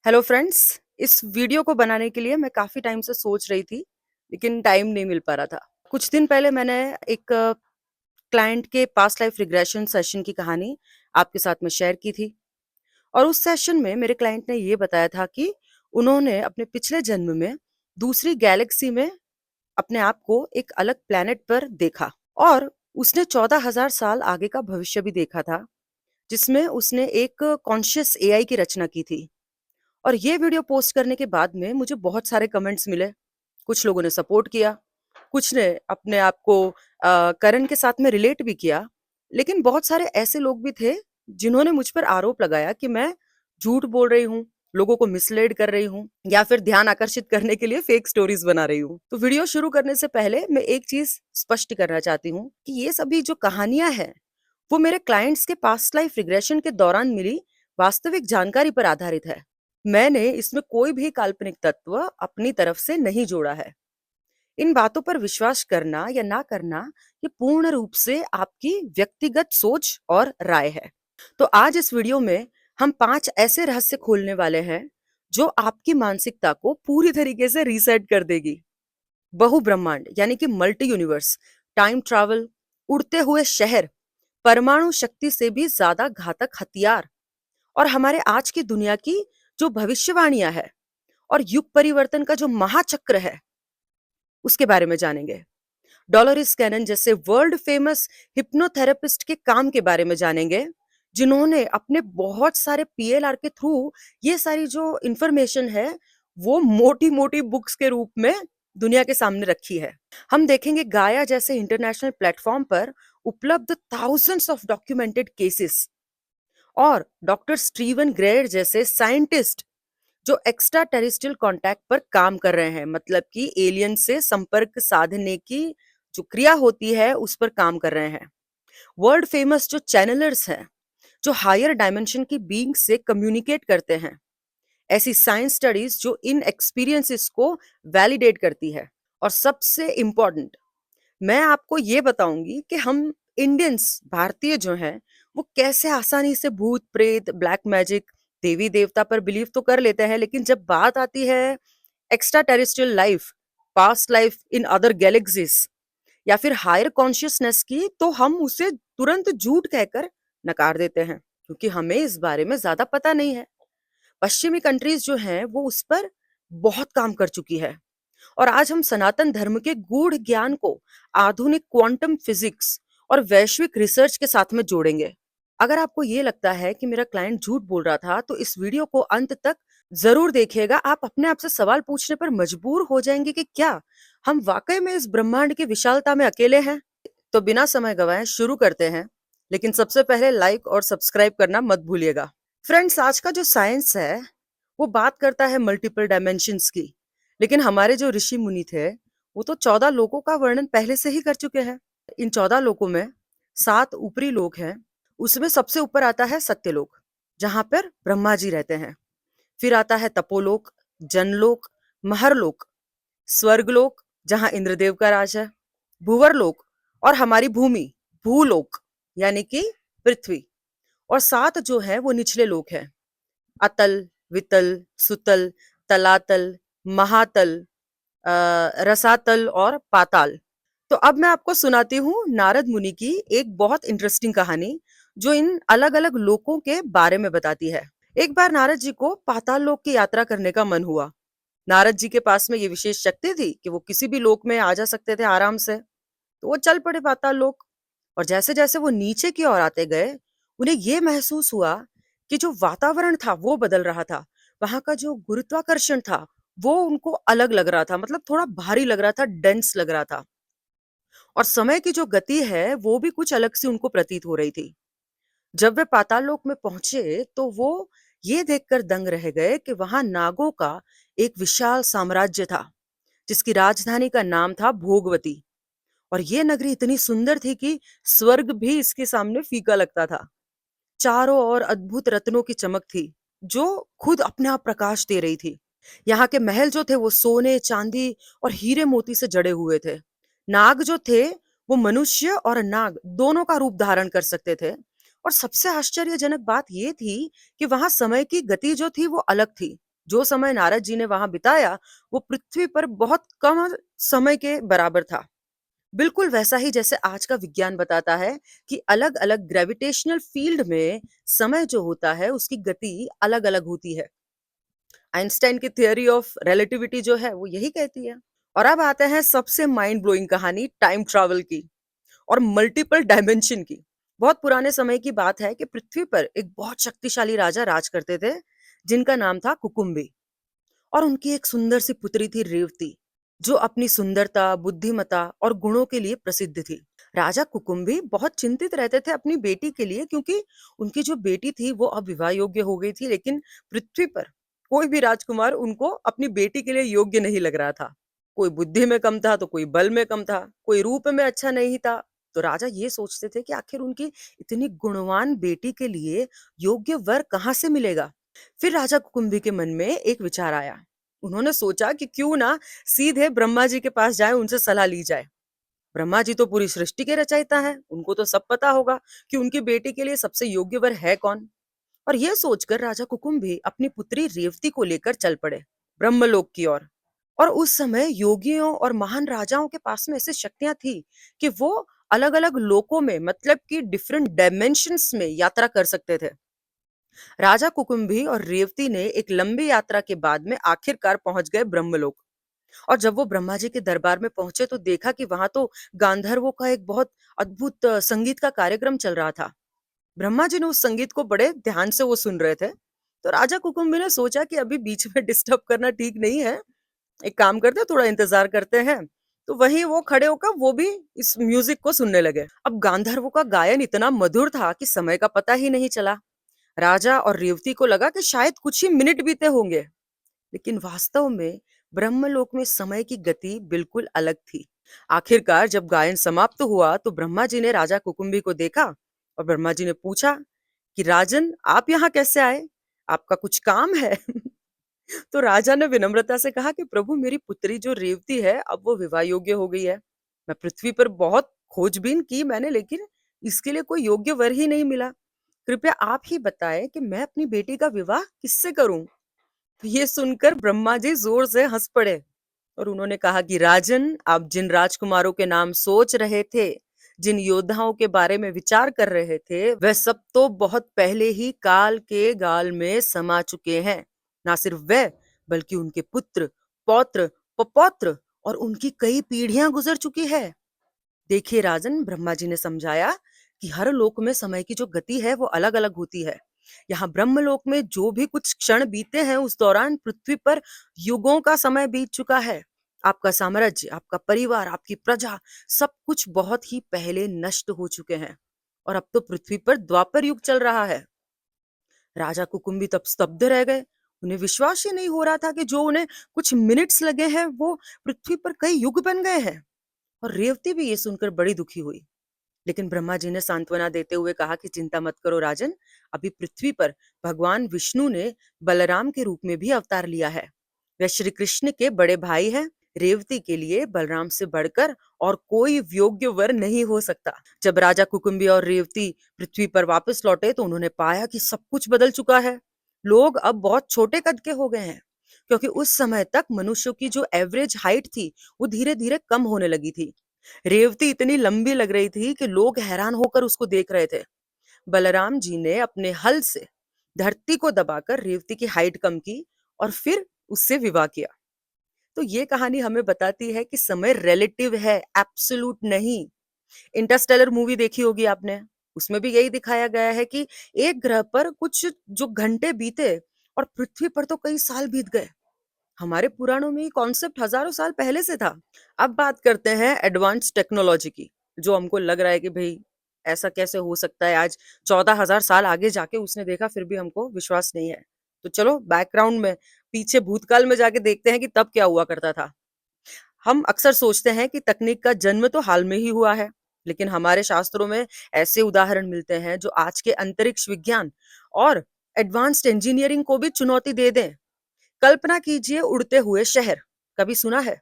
Hello friends, इस video को बनाने के लिए मैं काफ़ी टाइम से सोच रही थी, लेकिन टाइम नहीं मिल पा रहा था। कुछ दिन पहले मैंने एक क्लाइंट के पास्ट लाइफ रिग्रेशन सेशन की कहानी आपके साथ में शेयर की थी और उस सेशन में मेरे क्लाइंट ने ये बताया था कि उन्होंने अपने पिछले जन्म में दूसरी गैलेक्सी में अपने आप को एक अलग प्लैनेट पर देखा और उसने 14,000 साल आगे का भविष्य भी देखा था, जिसमें उसने एक कॉन्शियस एआई की रचना की थी। और ये वीडियो पोस्ट करने के बाद में मुझे बहुत सारे कमेंट्स मिले। कुछ लोगों ने सपोर्ट किया, कुछ ने अपने आप को करण के साथ में रिलेट भी किया, लेकिन बहुत सारे ऐसे लोग भी थे जिन्होंने मुझ पर आरोप लगाया कि मैं झूठ बोल रही हूँ, लोगों को मिसलीड कर रही हूँ या फिर ध्यान आकर्षित करने के लिए फेक स्टोरीज बना रही हूँ। तो वीडियो शुरू करने से पहले मैं एक चीज स्पष्ट करना चाहती हूँ कि ये सभी जो कहानियां हैं, वो मेरे क्लाइंट्स के पास्ट लाइफ रिग्रेशन के दौरान मिली वास्तविक जानकारी पर आधारित है। मैंने इसमें कोई भी काल्पनिक तत्व अपनी तरफ से नहीं जोड़ा है। इन बातों पर विश्वास करना या ना करना, ये पूर्ण रूप से आपकी व्यक्तिगत सोच और राय है। तो आज इस वीडियो में हम 5 ऐसे रहस्य खोलने वाले हैं जो आपकी मानसिकता को पूरी तरीके से रीसेट कर देगी। बहु ब्रह्मांड यानी कि मल्टी यूनिवर्स, टाइम ट्रैवल, उड़ते हुए शहर, परमाणु शक्ति से भी ज्यादा घातक हथियार और हमारे आज की दुनिया की जो भविष्यवाणियां है और युग परिवर्तन का जो महाचक्र है, उसके बारे में जानेंगे। डॉलोरिस कैनन जैसे वर्ल्ड फेमस हिप्नोथेरेपिस्ट के काम के बारे में जानेंगे, जिन्होंने अपने बहुत सारे पीएलआर के थ्रू ये सारी जो इंफॉर्मेशन है, वो मोटी मोटी बुक्स के रूप में दुनिया के सामने रखी है। हम देखेंगे गाया जैसे इंटरनेशनल प्लेटफॉर्म पर उपलब्ध थाउजेंड्स ऑफ डॉक्यूमेंटेड केसेस और डॉक्टर स्टीवन ग्रेयर जैसे साइंटिस्ट जो एक्स्ट्रा टेरेस्ट्रियल कांटेक्ट पर काम कर रहे हैं, मतलब कि एलियन से संपर्क साधने की जो क्रिया होती है उस पर काम कर रहे हैं। वर्ल्ड फेमस जो चैनलर्स हैं, जो हायर डायमेंशन की बीइंग से कम्युनिकेट करते हैं। ऐसी साइंस स्टडीज जो इन एक्सपीरियंसेस को वैलिडेट करती है। और सबसे इंपॉर्टेंट, मैं आपको ये बताऊंगी कि हम इंडियंस, भारतीय जो हैं, वो कैसे आसानी से भूत प्रेत, ब्लैक मैजिक, देवी देवता पर बिलीव तो कर लेते हैं, लेकिन जब बात आती है extra terrestrial life, past life in other galaxies या फिर हायर कॉन्शियसनेस की, तो हम उसे तुरंत झूठ कहकर नकार देते हैं, क्योंकि हमें इस बारे में ज्यादा पता नहीं है। पश्चिमी कंट्रीज जो हैं वो उस पर बहुत काम कर चुकी है और आज हम सनातन धर्म के गूढ़ ज्ञान को आधुनिक क्वांटम फिजिक्स और वैश्विक रिसर्च के साथ में जोड़ेंगे। अगर आपको ये लगता है कि मेरा क्लाइंट झूठ बोल रहा था, तो इस वीडियो को अंत तक जरूर देखिएगा। आप अपने आप से सवाल पूछने पर मजबूर हो जाएंगे कि क्या हम वाकई में इस ब्रह्मांड की विशालता में अकेले हैं। तो बिना समय गवाए शुरू करते हैं, लेकिन सबसे पहले लाइक और सब्सक्राइब करना मत भूलिएगा। फ्रेंड्स, आज का जो साइंस है वो बात करता है मल्टीपल डायमेंशंस की, लेकिन हमारे जो ऋषि मुनि थे वो तो 14 लोकों का वर्णन पहले से ही कर चुके हैं। इन 14 लोकों में 7 ऊपरी लोक हैं। उसमें सबसे ऊपर आता है सत्यलोक, जहां पर ब्रह्मा जी रहते हैं। फिर आता है तपोलोक, जनलोक, महरलोक, स्वर्गलोक जहां इंद्रदेव का राज है, भूवरलोक और हमारी भूमि, भूलोक यानी कि पृथ्वी। और 7 जो है वो निचले लोक हैं, अतल, वितल, सुतल, तलातल, महातल, रसातल और पाताल। तो अब मैं आपको सुनाती हूँ नारद मुनि की एक बहुत इंटरेस्टिंग कहानी, जो इन अलग अलग लोकों के बारे में बताती है। एक बार नारद जी को पाताल लोक की यात्रा करने का मन हुआ। नारद जी के पास में ये विशेष शक्ति थी कि वो किसी भी लोक में आ जा सकते थे आराम से। तो वो चल पड़े पाताल लोक। और जैसे जैसे वो नीचे की ओर आते गए, उन्हें ये महसूस हुआ कि जो वातावरण था वो बदल रहा था। वहां का जो गुरुत्वाकर्षण था वो उनको अलग लग रहा था, मतलब थोड़ा भारी लग रहा था, डेंस लग रहा था। और समय की जो गति है वो भी कुछ अलग सी उनको प्रतीत हो रही थी। जब वे पाताल लोक में पहुंचे तो वो ये देखकर दंग रह गए कि वहां नागों का एक विशाल साम्राज्य था, जिसकी राजधानी का नाम था भोगवती। और ये नगरी इतनी सुंदर थी कि स्वर्ग भी इसके सामने फीका लगता था। चारों ओर अद्भुत रत्नों की चमक थी, जो खुद अपने आप प्रकाश दे रही थी। यहाँ के महल जो थे वो सोने, चांदी और हीरे मोती से जड़े हुए थे। नाग जो थे वो मनुष्य और नाग दोनों का रूप धारण कर सकते थे। और सबसे आश्चर्यजनक बात ये थी कि वहां समय की गति जो थी वो अलग थी। जो समय नारद जी ने वहां बिताया, वो पृथ्वी पर बहुत कम समय के बराबर था। बिल्कुल वैसा ही जैसे आज का विज्ञान बताता है कि अलग-अलग ग्रेविटेशनल फील्ड में समय जो होता है, उसकी गति अलग-अलग होती है। आइंस्टाइन की थ्योरी ऑफ रिलेटिविटी जो है, वो यही कहती है। और अब आते हैं सबसे माइंड ब्लोइंग कहानी टाइम ट्रैवल की और मल्टीपल डायमेंशन की। बहुत पुराने समय की बात है कि पृथ्वी पर एक बहुत शक्तिशाली राजा राज करते थे, जिनका नाम था कुकुम्बी। और उनकी एक सुंदर सी पुत्री थी रेवती, जो अपनी सुंदरता, बुद्धिमता और गुणों के लिए प्रसिद्ध थी। राजा कुकुम्भी बहुत चिंतित रहते थे अपनी बेटी के लिए, क्योंकि उनकी जो बेटी थी वो अब विवाह योग्य हो गई थी, लेकिन पृथ्वी पर कोई भी राजकुमार उनको अपनी बेटी के लिए योग्य नहीं लग रहा था। कोई बुद्धि में कम था तो कोई बल में कम था, कोई रूप में अच्छा नहीं था। तो राजा ये सोचते थे कि आखिर उनकी इतनी गुणवान बेटी के लिए योग्य वर कहाँ से मिलेगा। फिर राजा कुकुम्भी के मन में एक विचार आया। उन्होंने सोचा कि क्यों ना सीधे ब्रह्मा जी के पास जाए, उनसे सलाह ली जाए। ब्रह्मा जी तो पूरी सृष्टि के रचयिता हैं, उनको तो सब पता होगा कि उनकी बेटी के लिए सबसे योग्य वर है कौन। और यह सोचकर राजा कुकुम्भी अपनी पुत्री रेवती को लेकर चल पड़े ब्रह्मलोक की ओर। और उस समय योगियों और महान राजाओं के पास में ऐसी शक्तियां थी कि वो अलग अलग लोकों में, मतलब कि डिफरेंट डायमेंशंस में यात्रा कर सकते थे। राजा कुकुम्भी और रेवती ने एक लंबी यात्रा के बाद में आखिरकार पहुंच गए ब्रह्मलोक। और जब वो ब्रह्मा जी के दरबार में पहुंचे तो देखा कि वहां तो गांधर्वों का एक बहुत अद्भुत संगीत का कार्यक्रम चल रहा था। ब्रह्मा जी ने उस संगीत को बड़े ध्यान से वो सुन रहे थे। तो राजा कुकुम्भी ने सोचा कि अभी बीच में डिस्टर्ब करना ठीक नहीं है, एक काम करते हैं, थोड़ा इंतजार करते हैं। तो वहीं वो खड़े होकर वो भी इस म्यूजिक को सुनने लगे। अब गांधर्वों का गायन इतना मधुर था कि समय का पता ही नहीं चला। राजा और रेवती को लगा कि शायद कुछ ही मिनट बीते होंगे, लेकिन वास्तव में ब्रह्मलोक में समय की गति बिल्कुल अलग थी। आखिरकार जब गायन समाप्त हुआ तो ब्रह्मा जी ने राजा कुकुम्भी को देखा और ब्रह्मा जी ने पूछा कि राजन, आप यहाँ कैसे आए? आपका कुछ काम है? तो राजा ने विनम्रता से कहा कि प्रभु, मेरी पुत्री जो रेवती है अब वो विवाह योग्य हो गई है। मैं पृथ्वी पर बहुत खोजबीन की मैंने, लेकिन इसके लिए कोई योग्य वर ही नहीं मिला। कृपया आप ही बताएं कि मैं अपनी बेटी का विवाह किससे करूं? तो ये सुनकर ब्रह्मा जी जोर से हंस पड़े और उन्होंने कहा कि राजन, आप जिन राजकुमारों के नाम सोच रहे थे, जिन योद्धाओं के बारे में विचार कर रहे थे, वह सब तो बहुत पहले ही काल के गाल में समा चुके हैं। ना सिर्फ वह, बल्कि उनके पुत्र, पौत्र, पपौत्र और उनकी कई पीढ़ियां गुजर चुकी है। देखिए राजन, ब्रह्मा जी ने समझाया कि हर लोक में समय की जो गति है वो अलग अलग होती है। यहाँ ब्रह्मलोक में जो भी कुछ क्षण बीते हैं, उस दौरान पृथ्वी पर युगों का समय बीत चुका है। आपका साम्राज्य, आपका परिवार, आपकी प्रजा, सब कुछ बहुत ही पहले नष्ट हो चुके हैं और अब तो पृथ्वी पर द्वापर युग चल रहा है। राजा कुकुम्भी तब स्तब्ध रह गए। उन्हें विश्वास ही नहीं हो रहा था कि जो उन्हें कुछ मिनट्स लगे हैं वो पृथ्वी पर कई युग बन गए हैं। और रेवती भी ये सुनकर बड़ी दुखी हुई। लेकिन ब्रह्मा जी ने सांत्वना देते हुए कहा कि चिंता मत करो राजन, अभी पृथ्वी पर भगवान विष्णु ने बलराम के रूप में भी अवतार लिया है। वे श्री कृष्ण के बड़े भाई हैं। रेवती के लिए बलराम से बढ़कर और कोई योग्य वर नहीं हो सकता। जब राजा कुकुम्भी और रेवती पृथ्वी पर वापस लौटे तो उन्होंने पाया कि सब कुछ बदल चुका है। लोग अब बहुत छोटे कद के हो गए हैं, क्योंकि उस समय तक मनुष्यों की जो एवरेज हाइट थी वो धीरे धीरे कम होने लगी थी। रेवती इतनी लंबी लग रही थी कि लोग हैरान होकर उसको देख रहे थे। बलराम जी ने अपने हल से धरती को दबाकर रेवती की हाइट कम की और फिर उससे विवाह किया। तो ये कहानी हमें बताती है कि समय रिलेटिव है, एब्सोल्यूट नहीं। इंटरस्टेलर मूवी देखी होगी आपने, उसमें भी यही दिखाया गया है कि एक ग्रह पर कुछ जो घंटे बीते और पृथ्वी पर तो कई साल बीत गए। हमारे पुराणों में ये कॉन्सेप्ट हजारों साल पहले से था। अब बात करते हैं एडवांस टेक्नोलॉजी की, जो हमको लग रहा है कि भाई ऐसा कैसे हो सकता है, आज 14,000 साल आगे जाके उसने देखा फिर भी हमको विश्वास नहीं है। तो चलो बैकग्राउंड में, पीछे भूतकाल में जाके देखते हैं कि तब क्या हुआ करता था। हम अक्सर सोचते हैं कि तकनीक का जन्म तो हाल में ही हुआ है, लेकिन हमारे शास्त्रों में ऐसे उदाहरण मिलते हैं जो आज के अंतरिक्ष विज्ञान और एडवांस्ड इंजीनियरिंग को भी चुनौती दे दें। कल्पना कीजिए उड़ते हुए शहर, कभी सुना है?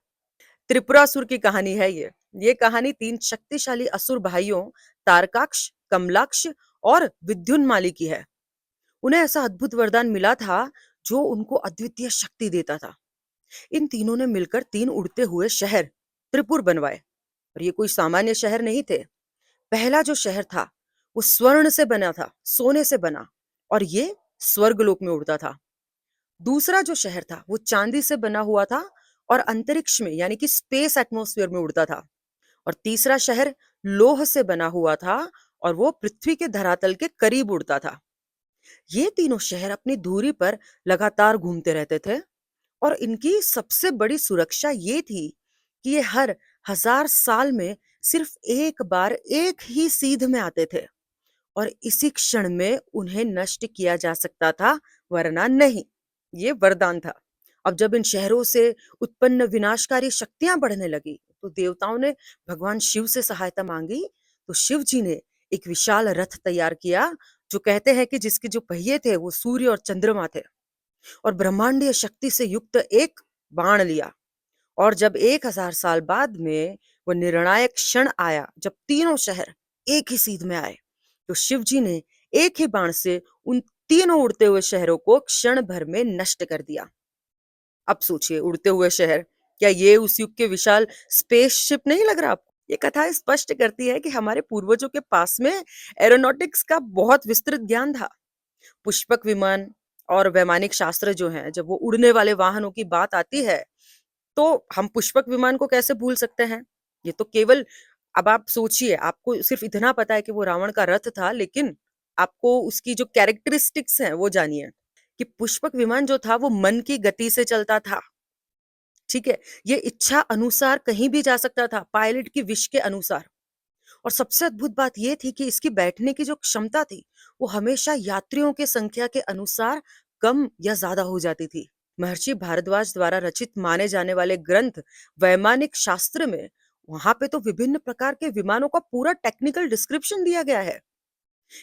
त्रिपुरासुर की कहानी है ये। ये कहानी 3 शक्तिशाली असुर भाइयों तारकाक्ष, कमलाक्ष और विद्युन्माली की है। उन्हें ऐसा अद्भुत वरदान मिला था जो उनको अद्वितीय शक्ति देता था। इन तीनों ने मिलकर 3 उड़ते हुए शहर त्रिपुर बनवाए और ये कोई सामान्य शहर नहीं थे। पहला जो शहर था, वो स्वर्ण से बना था, सोने से बना और ये स्वर्गलोक में उड़ता था। दूसरा जो शहर था, वो चांदी से बना हुआ था और अंतरिक्ष में यानी कि स्पेस एटमॉस्फेयर में उड़ता था। और तीसरा शहर लौह से बना हुआ था और वो पृथ्वी के धरातल के करीब उड़ता था। ये तीनों शहर अपनी दूरी पर लगातार घूमते रहते थे और इनकी सबसे बड़ी सुरक्षा ये थी कि ये हर 1000 साल में सिर्फ एक बार एक ही सीध में आते थे और इसी क्षण में उन्हें नष्ट किया जा सकता था, वरना नहीं। ये वरदान था। अब जब इन शहरों से उत्पन्न विनाशकारी शक्तियां बढ़ने लगी, तो देवताओं ने भगवान शिव से सहायता मांगी। तो शिव जी ने एक विशाल रथ तैयार किया, जो कहते हैं कि जिसके जो पहिए थे वो सूर्य और चंद्रमा थे, और ब्रह्मांडीय शक्ति से युक्त एक बाण लिया। और जब 1000 साल बाद में वो निर्णायक क्षण आया, जब तीनों शहर एक ही सीध में आए, तो शिव जी ने एक ही बाण से उन तीनों उड़ते हुए शहरों को क्षण भर में नष्ट कर दिया। अब सोचिए, उड़ते हुए शहर, क्या ये उस युग के विशाल स्पेसशिप नहीं लग रहा आपको? ये कथा स्पष्ट करती है कि हमारे पूर्वजों के पास में एरोनॉटिक्स का बहुत विस्तृत ज्ञान था। पुष्पक विमान और वैमानिक शास्त्र जो हैं, जब वो उड़ने वाले वाहनों की बात आती है, तो हम पुष्पक विमान को कैसे भूल सकते हैं? ये तो केवल, अब आप सोचिए, आपको सिर्फ इतना पता है कि वो रावण का रथ था, लेकिन आपको उसकी जो कैरेक्टरिस्टिक्स हैं वो जानिए कि पुष्पक विमान जो था वो मन की गति से चलता था। ठीक है? ये इच्छा अनुसार कहीं भी जा सकता था, पायलट की विश के अनुसार। और सबसे अद्भुत बात ये थी कि इसकी बैठने की जो क्षमता थी, वो हमेशा यात्रियों की संख्या के अनुसार कम या ज्यादा हो जाती थी। महर्षि भारद्वाज द्वारा रचित माने जाने वाले ग्रंथ वैमानिक शास्त्र में, वहां पे तो विभिन्न प्रकार के विमानों का पूरा टेक्निकल डिस्क्रिप्शन दिया गया है।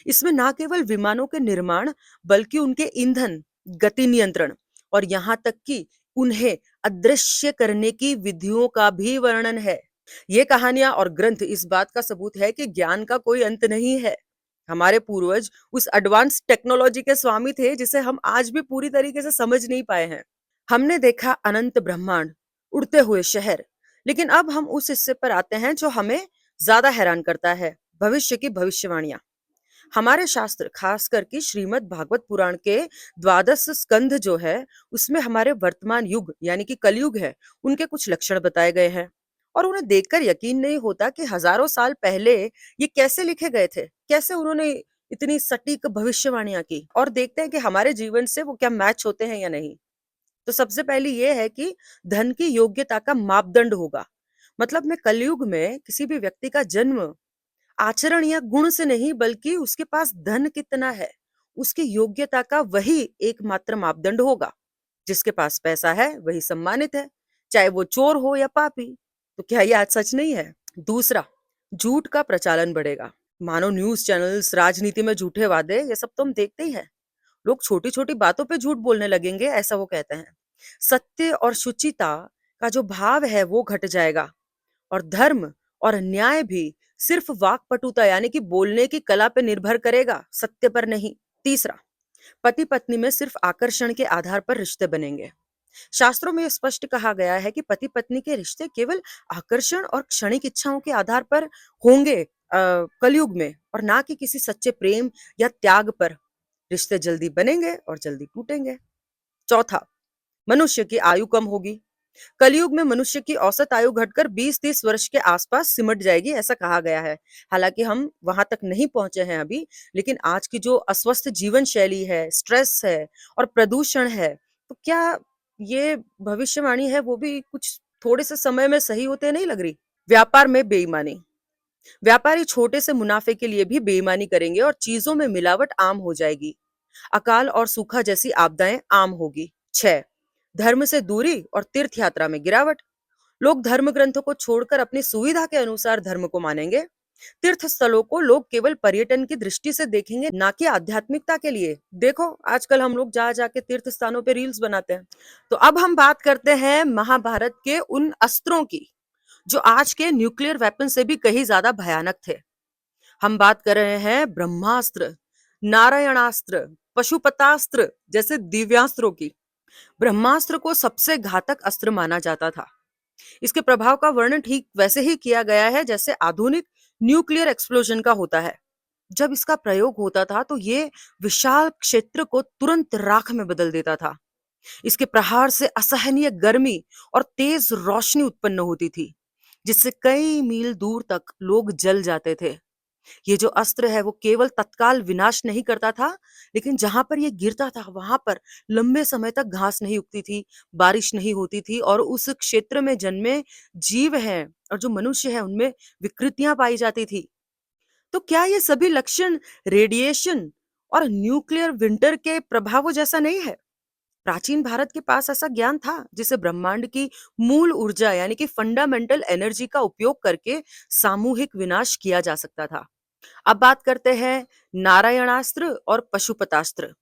इसमें ना केवल विमानों के निर्माण, बल्कि उनके ईंधन, गति नियंत्रण और यहाँ तक कि उन्हें अदृश्य करने की विधियों का भी वर्णन है। ये कहानियां और ग्रंथ इस बात का सबूत है कि ज्ञान का कोई अंत नहीं है। हमारे पूर्वज उस एडवांस टेक्नोलॉजी के स्वामी थे जिसे हम आज भी पूरी तरीके से समझ नहीं पाए हैं। हमने देखा अनंत ब्रह्मांड, उड़ते हुए शहर, लेकिन अब हम उस हिस्से पर आते हैं जो हमें ज्यादा हैरान करता है, भविष्य की भविष्यवाणियां। हमारे शास्त्र, खासकर कि श्रीमद् भागवत पुराण के 12 स्कंध जो है, उसमें हमारे वर्तमान युग यानी कि कलयुग है, उनके कुछ लक्षण बताए गए हैं। और उन्हें देखकर यकीन नहीं होता कि हजारों साल पहले ये कैसे लिखे गए थे, कैसे उन्होंने इतनी सटीक भविष्यवाणियां की। और देखते हैं कि हमारे जीवन से वो क्या मैच होते हैं या नहीं। तो सबसे पहली ये है कि धन की योग्यता का मापदंड होगा। मतलब में कलयुग में किसी भी व्यक्ति का जन्म आचरण या गुण से नहीं, बल्कि उसके पास धन कितना है, उसकी योग्यता का वही एकमात्र मापदंड होगा। जिसके पास पैसा है वही सम्मानित है, चाहे वो चोर हो या पापी। तो क्या ये आज सच नहीं है? दूसरा, झूठ का प्रचालन बढ़ेगा। मानो न्यूज चैनल्स, राजनीति में झूठे वादे, ये सब तो हम देखते ही हैं। लोग छोटी छोटी बातों पे झूठ बोलने लगेंगे, ऐसा वो कहते हैं। सत्य और शुचिता का जो भाव है वो घट जाएगा। और धर्म और न्याय भी सिर्फ वाक्पटुता यानी कि बोलने की कला पे निर्भर करेगा, सत्य पर नहीं। तीसरा, पति पत्नी में सिर्फ आकर्षण के आधार पर रिश्ते बनेंगे। शास्त्रों में स्पष्ट कहा गया है कि पति पत्नी के रिश्ते केवल आकर्षण और क्षणिक इच्छाओं के आधार पर होंगे कलयुग में, और ना कि किसी सच्चे प्रेम या त्याग पर। रिश्ते जल्दी बनेंगे और जल्दी टूटेंगे। चौथा, मनुष्य की आयु कम होगी। कलयुग में मनुष्य की औसत आयु घटकर 20-30 वर्ष के आसपास सिमट जाएगी, ऐसा कहा गया है। हालांकि हम वहां तक नहीं पहुंचे हैं अभी, लेकिन आज की जो अस्वस्थ जीवन शैली है, स्ट्रेस है और प्रदूषण है, तो क्या ये भविष्यवाणी है वो भी कुछ थोड़े से समय में सही होते नहीं लग रही? व्यापार में बेईमानी। व्यापारी छोटे से मुनाफे के लिए भी बेईमानी करेंगे और चीजों में मिलावट आम हो जाएगी। अकाल और सूखा जैसी आपदाएं आम होगी। 6, धर्म से दूरी और तीर्थ यात्रा में गिरावट। लोग धर्म ग्रंथों को छोड़कर अपनी सुविधा के अनुसार धर्म को मानेंगे। तीर्थ स्थलों को लोग केवल पर्यटन की दृष्टि से देखेंगे, ना कि आध्यात्मिकता के लिए। देखो आजकल हम लोग जा जाके तीर्थ स्थानों पे रील्स बनाते हैं। तो अब हम बात करते हैं महाभारत के उन अस्त्रों की, जो आज के न्यूक्लियर वेपन से भी कहीं ज्यादा भयानक थे। हम बात कर रहे हैं ब्रह्मास्त्र, नारायणास्त्र, पशुपतास्त्र जैसे दिव्यास्त्रों की। ब्रह्मास्त्र को सबसे घातक अस्त्र माना जाता था। इसके प्रभाव का वर्णन ठीक वैसे ही किया गया है जैसे आधुनिक न्यूक्लियर एक्सप्लोजन का होता है। जब इसका प्रयोग होता था तो ये विशाल क्षेत्र को तुरंत राख में बदल देता था। इसके प्रहार से असहनीय गर्मी और तेज रोशनी उत्पन्न होती थी, जिससे कई मील दूर तक लोग जल जाते थे। ये जो अस्त्र है वो केवल तत्काल विनाश नहीं करता था, लेकिन जहां पर ये गिरता था वहां पर लंबे समय तक घास नहीं उगती थी, बारिश नहीं होती थी और उस क्षेत्र में जन्मे जीव हैं और जो मनुष्य है उनमें विकृतियां पाई जाती थी। तो क्या ये सभी लक्षण रेडिएशन और न्यूक्लियर विंटर के प्रभावों जैसा नहीं है? प्राचीन भारत के पास ऐसा ज्ञान था जिसे ब्रह्मांड की मूल ऊर्जा यानी कि फंडामेंटल एनर्जी का उपयोग करके सामूहिक विनाश किया जा सकता था। अब बात करते हैं नारायणास्त्र और पशुपतास्त्र।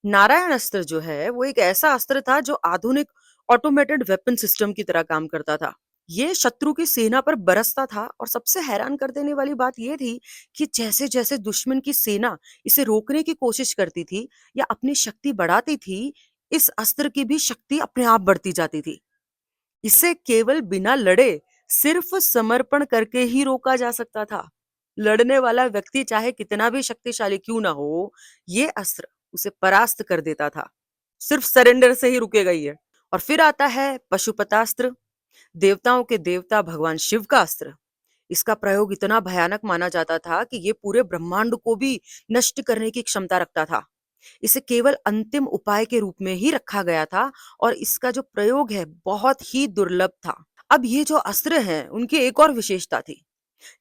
नारायण अस्त्र जो है वो एक ऐसा अस्त्र था जो आधुनिक ऑटोमेटेड वेपन सिस्टम की तरह काम करता था। ये शत्रु की सेना पर बरसता था और सबसे हैरान कर देने वाली बात यह थी कि जैसे जैसे दुश्मन की सेना इसे रोकने की कोशिश करती थी या अपनी शक्ति बढ़ाती थी, इस अस्त्र की भी शक्ति अपने आप बढ़ती जाती थी। इसे केवल बिना लड़े सिर्फ समर्पण करके ही रोका जा सकता था। लड़ने वाला व्यक्ति चाहे कितना भी शक्तिशाली क्यों ना हो, ये अस्त्र उसे परास्त कर देता था। सिर्फ सरेंडर से ही रुकेगा ये। और फिर आता है पशुपतास्त्र, देवताओं के देवता भगवान शिव का अस्त्र। इसका प्रयोग इतना भयानक माना जाता था कि ये पूरे ब्रह्मांड को भी नष्ट करने की क्षमता रखता था। इसे केवल अंतिम उपाय के रूप में ही रखा गया था और इसका जो प्रयोग है बहुत ही दुर्लभ था। अब ये जो अस्त्र हैं उनकी एक और विशेषता थी।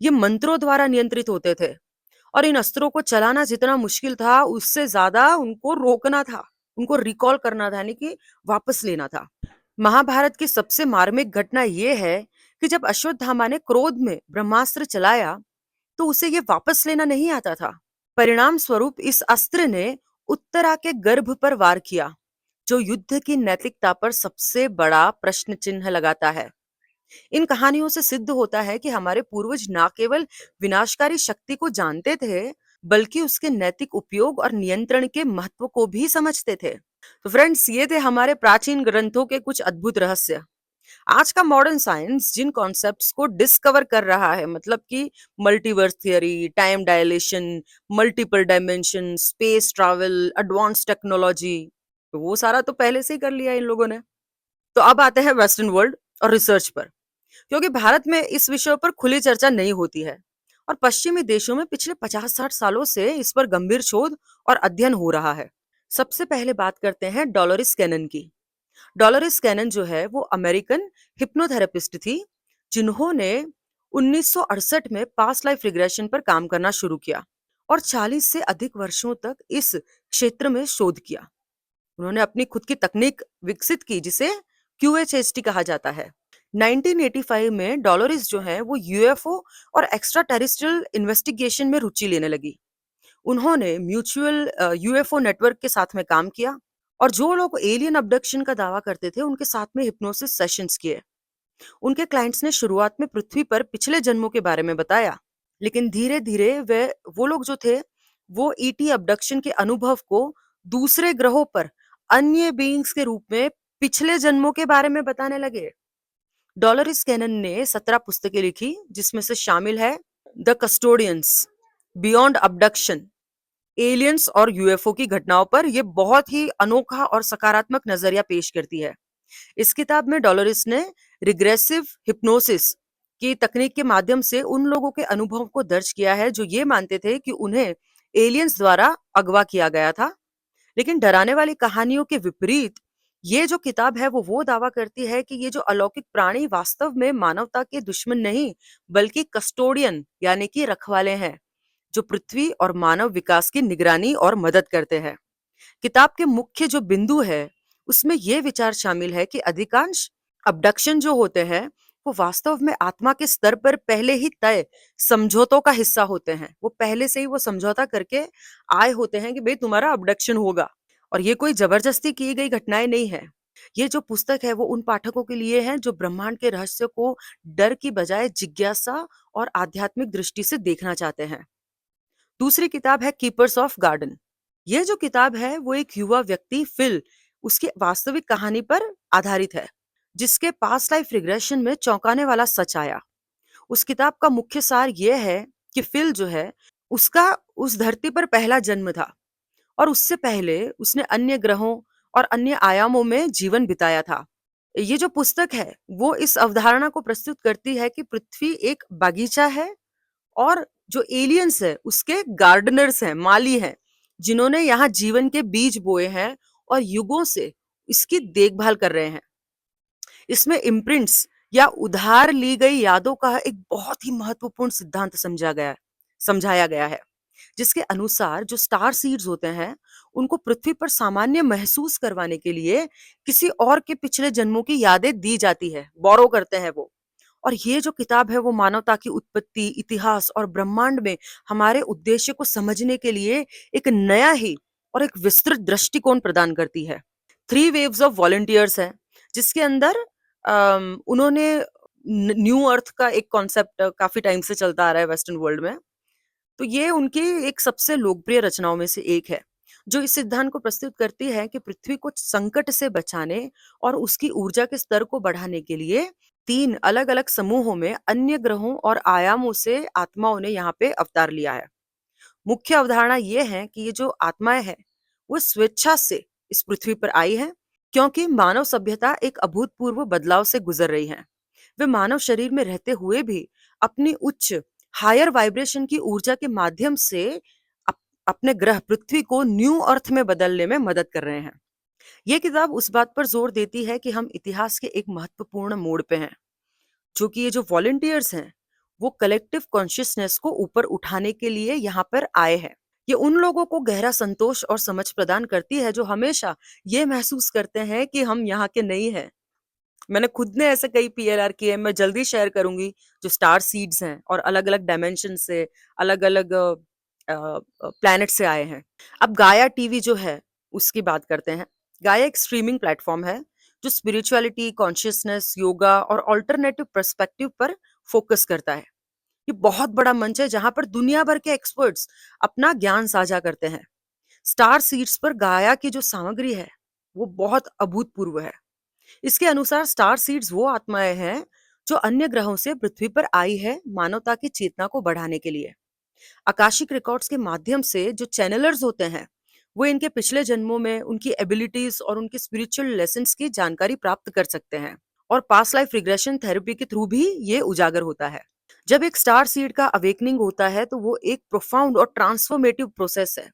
ये मंत्रों द्वारा नियंत्रित होते थे और इन अस्त्रों को चलाना जितना मुश्किल था उससे ज्यादा उनको रोकना था, उनको रिकॉल करना था यानी कि वापस लेना था। महाभारत की सबसे मार्मिक घटना यह है कि जब अश्वत्थामा ने क्रोध में ब्रह्मास्त्र चलाया तो उसे ये वापस लेना नहीं आता था। परिणाम स्वरूप इस अस्त्र ने उत्तरा के गर्भ पर वार किया, जो युद्ध की नैतिकता पर सबसे बड़ा प्रश्न चिन्ह लगाता है। इन कहानियों से सिद्ध होता है कि हमारे पूर्वज ना केवल विनाशकारी शक्ति को जानते थे, बल्कि उसके नैतिक उपयोग और नियंत्रण के महत्व को भी समझते थे। तो फ्रेंड्स, ये थे हमारे प्राचीन ग्रंथों के कुछ अद्भुत रहस्य। आज का मॉडर्न साइंस जिन कॉन्सेप्ट्स को डिस्कवर कर रहा है, मतलब कि multiverse theory, time dilation, multiple dimension, space travel, advance technology, तो वो सारा तो पहले से ही कर लिया इन लोगों ने। तो अब आते हैं वेस्टर्न वर्ल्ड और रिसर्च पर, क्योंकि भारत में इस विषय पर खुली चर्चा नहीं होती है और पश्चिमी देशों में पिछले 50-60 सालों से इस पर गंभीर शोध और अध्ययन हो रहा है। सबसे पहले बात करते हैं डॉलोरिस कैनन की। डॉलोरिस कैनन जो है वो अमेरिकन हिप्नोथेरेपिस्ट थी, जिन्होंने 1968 में पास्ट लाइफ रिग्रेशन पर काम करना शुरू किया और 40 से अधिक वर्षों तक इस क्षेत्र में शोध किया। उन्होंने अपनी खुद की तकनीक विकसित की जिसे QHST कहा जाता है। 1985 में डॉलोरिस जो है वो यूएफओ और एक्स्ट्रा टेरेस्ट्रियल इन्वेस्टिगेशन में रुचि लेने लगी। उन्होंने म्यूचुअल यूएफओ नेटवर्क के साथ में काम किया और जो लोग एलियन अबडक्शन का दावा करते थे उनके साथ में हिप्नोसिस सेशंस किए। उनके क्लाइंट्स ने शुरुआत में पृथ्वी पर पिछले जन्मों के बारे में बताया, लेकिन धीरे धीरे वे वो लोग जो थे वो ईटी अबडक्शन के अनुभव को दूसरे ग्रहों पर अन्य बीइंग्स के रूप में पिछले जन्मों के बारे में बताने लगे। डॉलोरिस कैनन ने 17 पुस्तकें लिखी, जिसमें से शामिल है the custodians, beyond abduction, aliens और यूएफओ की घटनाओं पर। यह बहुत ही अनोखा और सकारात्मक नजरिया पेश करती है। इस किताब में डॉलोरिस ने रिग्रेसिव हिप्नोसिस की तकनीक के माध्यम से उन लोगों के अनुभव को दर्ज किया है जो ये मानते थे कि उन्हें एलियंस द्वारा अगवा किया गया था। लेकिन डराने वाली कहानियों के विपरीत ये जो किताब है वो दावा करती है कि ये जो अलौकिक प्राणी वास्तव में मानवता के दुश्मन नहीं, बल्कि कस्टोडियन यानी कि रखवाले हैं, जो पृथ्वी और मानव विकास की निगरानी और मदद करते हैं। किताब के मुख्य जो बिंदु है उसमें यह विचार शामिल है कि अधिकांश अबडक्शन जो होते हैं वो वास्तव में आत्मा के स्तर पर पहले ही तय समझौतों का हिस्सा होते हैं। वो पहले से ही वो समझौता करके आए होते हैं कि भाई तुम्हारा अबडक्शन होगा, और ये कोई जबरदस्ती की गई घटनाएं नहीं है। ये जो पुस्तक है वो उन पाठकों के लिए है जो ब्रह्मांड के रहस्य को डर की बजाय जिज्ञासा और आध्यात्मिक दृष्टि से देखना चाहते हैं। दूसरी किताब है कीपर्स ऑफ गार्डन। ये जो किताब है वो एक युवा व्यक्ति फिल उसकी वास्तविक कहानी पर आधारित है, जिसके पास्ट लाइफ रिग्रेशन में चौंकाने वाला सच आया। उस किताब का मुख्य सार ये है कि फिल जो है, उसका उस धरती पर पहला जन्म था और उससे पहले उसने अन्य ग्रहों और अन्य आयामों में जीवन बिताया था। ये जो पुस्तक है, वो इस अवधारणा को प्रस्तुत करती है कि पृथ्वी एक बागीचा है और जो एलियंस है, उसके गार्डनर्स हैं, माली हैं, जिन्होंने यहाँ जीवन के बीज बोए हैं और युगों से इसकी देखभाल कर रहे हैं। इसमें इम्प्रिंट्स या उधार ली गई यादों का एक बहुत ही महत्वपूर्ण सिद्धांत समझाया गया है, जिसके अनुसार जो स्टार सीड्स होते हैं, उनको पृथ्वी पर सामान्य महसूस करवाने के लिए किसी और के पिछले जन्मों की यादें दी जाती है, बोरो करते हैं वो। और ये जो किताब है वो मानवता की उत्पत्ति, इतिहास और ब्रह्मांड में हमारे उद्देश्य को समझने के लिए एक नया ही और एक विस्तृत दृष्टिकोण प्रदान करती है। थ्री वेव्स ऑफ वॉलंटियर्स है, जिसके अंदर उन्होंने न्यू अर्थ का एक कॉन्सेप्ट काफी टाइम से चलता आ रहा है वेस्टर्न वर्ल्ड में। तो ये उनकी एक सबसे लोकप्रिय रचनाओं में से एक है, जो इस सिद्धांत को प्रस्तुत करती है कि पृथ्वी को संकट से बचाने और उसकी ऊर्जा के स्तर को बढ़ाने के लिए तीन अलग-अलग समूहों में अन्य ग्रहों और आयामों से आत्माओं ने यहाँ पे अवतार लिया है। मुख्य अवधारणा ये है कि ये जो आत्माएं हैं, वो स्वेच्छा से इस पृथ्वी पर आई हैं, क्योंकि मानव सभ्यता एक अभूतपूर्व बदलाव से गुजर रही है। वे मानव शरीर में रहते हुए भी अपनी उच्च हायर वाइब्रेशन की ऊर्जा के माध्यम से अप, अपने ग्रह पृथ्वी को न्यू अर्थ में बदलने में मदद कर रहे हैं। ये किताब उस बात पर जोर देती है कि हम इतिहास के एक महत्वपूर्ण मोड़ पे हैं, जो कि ये जो वॉलंटियर्स हैं, वो कलेक्टिव कॉन्शियसनेस को ऊपर उठाने के लिए यहाँ पर आए हैं। ये उन लोगों को गहरा संतोष और समझ प्रदान करती है जो हमेशा ये महसूस करते हैं कि हम यहाँ के नहीं हैं। मैंने खुद ने ऐसे कई पीएलआर किए हैं, मैं जल्दी शेयर करूंगी, जो स्टार सीड्स हैं और अलग-अलग डायमेंशन से, अलग-अलग प्लैनेट से आए हैं। अब गाया टीवी जो है, उसकी बात करते हैं। गाया एक स्ट्रीमिंग प्लेटफॉर्म है, जो स्पिरिचुअलिटी, कॉन्शियसनेस, योगा और अल्टरनेटिव पर्सपेक्टिव पर फोकस करता है। ये बहुत बड़ा मंच है जहां पर दुनिया भर के एक्सपर्ट्स अपना ज्ञान साझा करते हैं। स्टार सीड्स पर गाया की जो सामग्री है, वो बहुत अभूतपूर्व है। इसके अनुसार स्टार सीड्स वो आत्माएं हैं जो अन्य ग्रहों से पृथ्वी पर आई है मानवता की चेतना को बढ़ाने के लिए। आकाशिक रिकॉर्ड्स के माध्यम से जो चैनलर्स होते हैं, वो इनके पिछले जन्मों में उनकी एबिलिटीज और उनके स्पिरिचुअल लेसन्स की जानकारी प्राप्त कर सकते हैं, और पास्ट लाइफ रिग्रेशन थेरेपी के थ्रू भी ये उजागर होता है। जब एक स्टार सीड का अवेकनिंग होता है तो वो एक प्रोफाउंड और ट्रांसफॉर्मेटिव प्रोसेस है।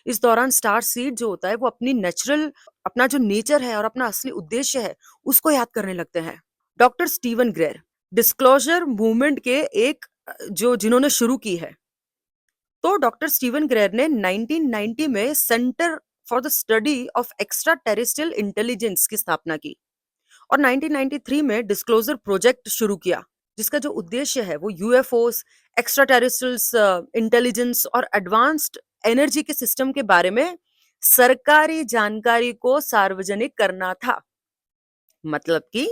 इस दौरान स्टार सीड जो होता है वो अपना जो नेचर है और अपना असली उद्देश्य है, उसको याद करने लगते हैं। डॉक्टर स्टीवन ग्रेर डिस्क्लोजर मूवमेंट के एक जो जिन्होंने शुरू की है, तो डॉक्टर स्टीवन ग्रेर ने 1990 में centre for the study of extra terrestrial intelligence की स्थापना की और 1993 में डिस्क्लोजर प्रोजेक्ट शुरू किया, जिसका जो उद्देश्य है वो यूएफओस, एक्स्ट्रा टेरेस्ट्रियल्स इंटेलिजेंस और एडवांस्ड एनर्जी के सिस्टम के बारे में सरकारी जानकारी को सार्वजनिक करना था। मतलब कि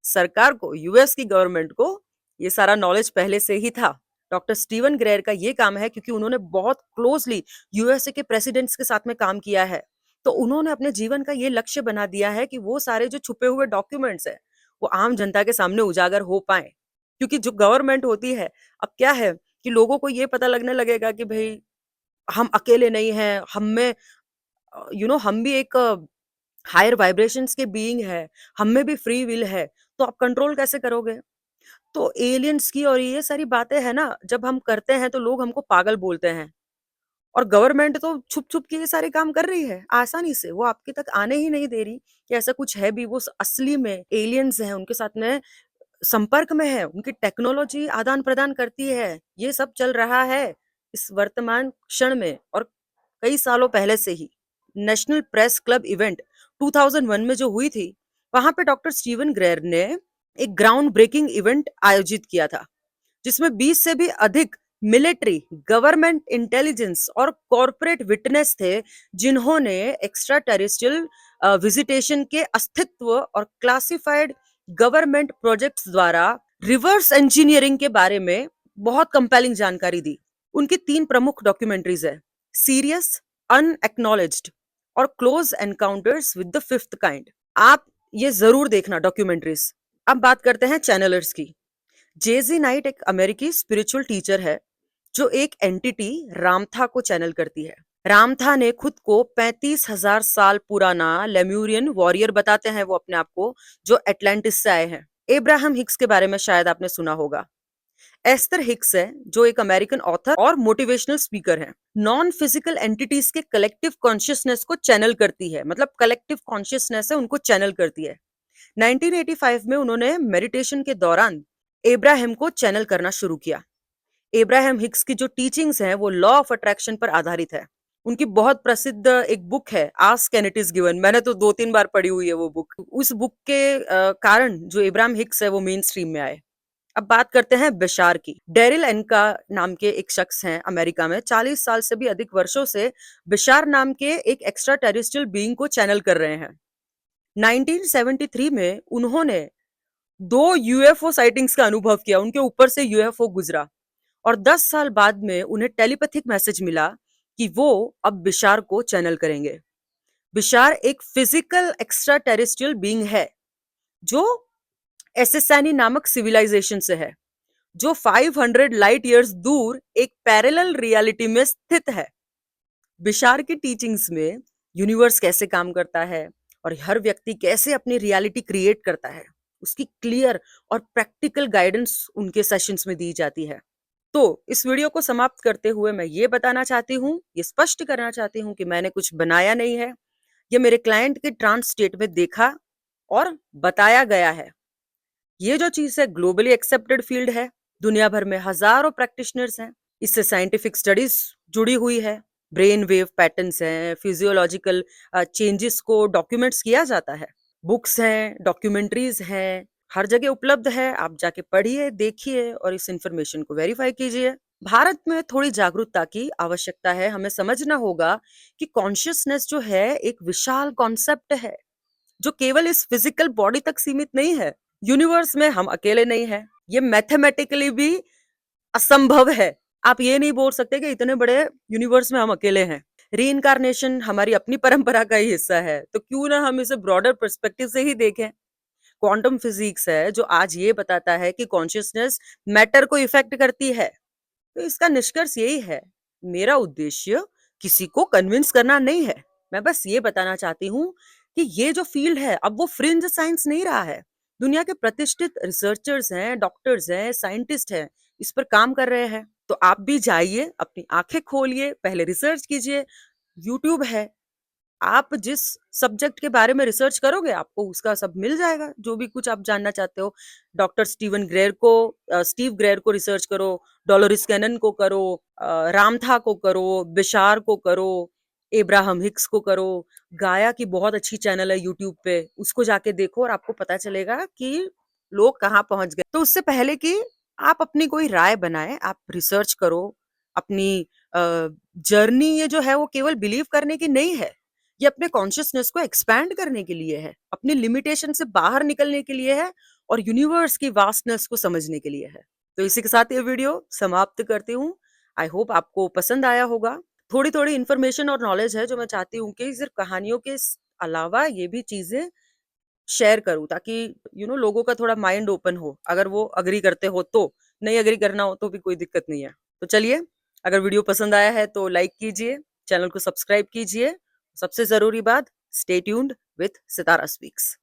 सरकार को, यूएस की गवर्नमेंट को ये सारा नॉलेज पहले से ही था। डॉक्टर स्टीवन ग्रेर का ये काम है, क्योंकि उन्होंने बहुत क्लोजली यूएसए के प्रेसिडेंट्स के साथ में काम किया है, तो उन्होंने अपने जीवन का ये लक्ष्य बना दिया है कि वो सारे जो छुपे हुए डॉक्यूमेंट्स हैं, वो आम जनता के सामने उजागर हो पाए। क्योंकि जो गवर्नमेंट होती है, अब क्या है कि लोगों को ये पता लगने लगेगा कि भाई हम अकेले नहीं हैं, हम में हम भी एक हायर वाइब्रेशंस के बीइंग है, हम में भी फ्री विल है, तो आप कंट्रोल कैसे करोगे? तो एलियंस की और ये सारी बातें हैं ना, जब हम करते हैं तो लोग हमको पागल बोलते हैं, और गवर्नमेंट तो छुप-छुप के ये सारे काम कर रही है, आसानी से। वो आपके तक आने ही नहीं दे रही कि ऐसा कुछ है भी, वो असली में एलियंस हैं, उनके साथ में संपर्क में है, उनकी टेक्नोलॉजी आदान-प्रदान करती है। ये सब चल रहा है इस वर्तमान क्षण में और कई सालों पहले से ही। नेशनल प्रेस क्लब इवेंट 2001 में जो हुई थी, वहां पे डॉक्टर स्टीवन ग्रेर ने एक ग्राउंड ब्रेकिंग इवेंट आयोजित किया था, जिसमें 20 से भी अधिक मिलिट्री, गवर्नमेंट इंटेलिजेंस और कॉरपोरेट विटनेस थे, जिन्होंने एक्स्ट्रा टेरेस्ट्रियल विजिटेशन के अस्तित्व और क्लासिफाइड गवर्नमेंट प्रोजेक्ट्स द्वारा रिवर्स इंजीनियरिंग के बारे में बहुत कंपेलिंग जानकारी दी। उनकी 3 प्रमुख डॉक्यूमेंट्रीज है, सीरियस, अनएक्नॉलेज्ड और close encounters with the fifth kind. आप ये जरूर देखना डॉक्यूमेंट्रीज। अब बात करते हैं चैनलर्स की। जेजी नाइट एक अमेरिकी स्पिरिचुअल टीचर है जो एक एंटिटी रामथा को चैनल करती है। रामथा ने खुद को 35,000 साल पुराना लेम्यूरियन वॉरियर बताते हैं वो अपने आप को, जो एटलांटिस से आए हैं। एब्राहम हिक्स के बारे में शायद आपने सुना होगा। एस्थर हिक्स है जो एक अमेरिकन ऑथर और मोटिवेशनल स्पीकर है। नॉन फिजिकल एंटिटीज के कलेक्टिव कॉन्शियसनेस को चैनल करती है, मतलब कलेक्टिव कॉन्शियसनेस है उनको चैनल करती है। 1985 में उन्होंने मेडिटेशन के दौरान एब्राहम को चैनल करना शुरू किया। एब्राहम हिक्स की जो टीचिंग्स हैं वो लॉ ऑफ अट्रैक्शन पर आधारित है। उनकी बहुत प्रसिद्ध एक बुक है ask and it is given. मैंने तो 2-3 बार पढ़ी हुई है वो बुक। उस बुक के कारण जो एब्राहम हिक्स है वो मेन स्ट्रीम में आए। अब बात करते हैं बिशार की। डेरिल एनका नाम के एक शख्स हैं अमेरिका में, 40 साल से भी अधिक वर्षों से बिशार नाम के एक एक्स्ट्रा टेरेस्ट्रियल बीइंग को चैनल कर रहे हैं। 1973 में उन्होंने 2 यूएफओ साइटिंग्स का अनुभव किया, उनके ऊपर से यूएफओ गुजरा और 10 साल बाद में उन्हें टेलीपैथिक मैसेज मिला कि वो अब बिशार को चैनल करेंगे। बिशार एक फिजिकल एक्स्ट्रा टेरेस्ट्रियल बीइंग है जो एसेसानी नामक सिविलाइजेशन से है, जो 500 लाइट ईयर्स दूर एक पैरेलल रियलिटी में स्थित है। बिशार की टीचिंग्स में यूनिवर्स कैसे काम करता है और हर व्यक्ति कैसे अपनी रियलिटी क्रिएट करता है, उसकी क्लियर और प्रैक्टिकल गाइडेंस उनके सेशंस में दी जाती है। तो इस वीडियो को समाप्त करते हुए मैं ये बताना चाहती हूँ, ये स्पष्ट करना चाहती हूँ कि मैंने कुछ बनाया नहीं है। ये मेरे क्लाइंट के ट्रांस स्टेट में देखा और बताया गया है। ये जो चीज है ग्लोबली एक्सेप्टेड फील्ड है, दुनिया भर में हजारों प्रैक्टिशनर्स हैं, इससे साइंटिफिक स्टडीज जुड़ी हुई है, ब्रेन वेव पैटर्न्स हैं, फिजियोलॉजिकल चेंजेस को डॉक्यूमेंट्स किया जाता है, बुक्स हैं, डॉक्यूमेंट्रीज हैं, हर जगह उपलब्ध है। आप जाके पढ़िए, देखिए और इस इंफॉर्मेशन को वेरीफाई कीजिए। भारत में थोड़ी जागरूकता की आवश्यकता है। हमें समझना होगा कि कॉन्शियसनेस जो है एक विशाल कॉन्सेप्ट है जो केवल इस फिजिकल बॉडी तक सीमित नहीं है। यूनिवर्स में हम अकेले नहीं हैं, ये मैथमेटिकली भी असंभव है। आप ये नहीं बोल सकते कि इतने बड़े यूनिवर्स में हम अकेले हैं। रीइंकार्नेशन हमारी अपनी परंपरा का ही हिस्सा है, तो क्यों ना हम इसे ब्रॉडर पर्सपेक्टिव से ही देखें। क्वांटम फिजिक्स है जो आज ये बताता है कि कॉन्शियसनेस मैटर को इफेक्ट करती है। तो इसका निष्कर्ष यही है, मेरा उद्देश्य किसी को कन्विंस करना नहीं है। मैं बस ये बताना चाहती हूँ कि ये जो फील्ड है अब वो फ्रिंज साइंस नहीं रहा है। दुनिया के प्रतिष्ठित रिसर्चर्स हैं, डॉक्टर्स हैं, साइंटिस्ट हैं, इस पर काम कर रहे हैं। तो आप भी जाइए, अपनी आंखें खोलिए, पहले रिसर्च कीजिए। यूट्यूब है, आप जिस सब्जेक्ट के बारे में रिसर्च करोगे आपको उसका सब मिल जाएगा, जो भी कुछ आप जानना चाहते हो। डॉक्टर स्टीव ग्रेयर को रिसर्च करो, डोलोरिस कैनन को करो, रामथा को करो, बिशार को करो, एब्राहम हिक्स को करो। गाया की बहुत अच्छी चैनल है यूट्यूब पे, उसको जाके देखो और आपको पता चलेगा कि लोग कहाँ पहुंच गए। तो उससे पहले कि आप अपनी कोई राय बनाए, आप रिसर्च करो। अपनी जर्नी ये जो है वो केवल बिलीव करने की नहीं है, ये अपने कॉन्शियसनेस को एक्सपैंड करने के लिए है, अपनी लिमिटेशन से बाहर निकलने के लिए है और यूनिवर्स की वास्टनेस को समझने के लिए है। तो इसी के साथ ये वीडियो समाप्त करती हूँ। आई होप आपको पसंद आया होगा। थोड़ी थोड़ी इन्फॉर्मेशन और नॉलेज है जो मैं चाहती हूँ कि सिर्फ कहानियों के अलावा ये भी चीजें शेयर करूँ, ताकि लोगों का थोड़ा माइंड ओपन हो। अगर वो अग्री करते हो तो, नहीं अग्री करना हो तो भी कोई दिक्कत नहीं है। तो चलिए, अगर वीडियो पसंद आया है तो लाइक कीजिए, चैनल को सब्सक्राइब कीजिए। सबसे जरूरी बात, stay tuned with Sitara speaks.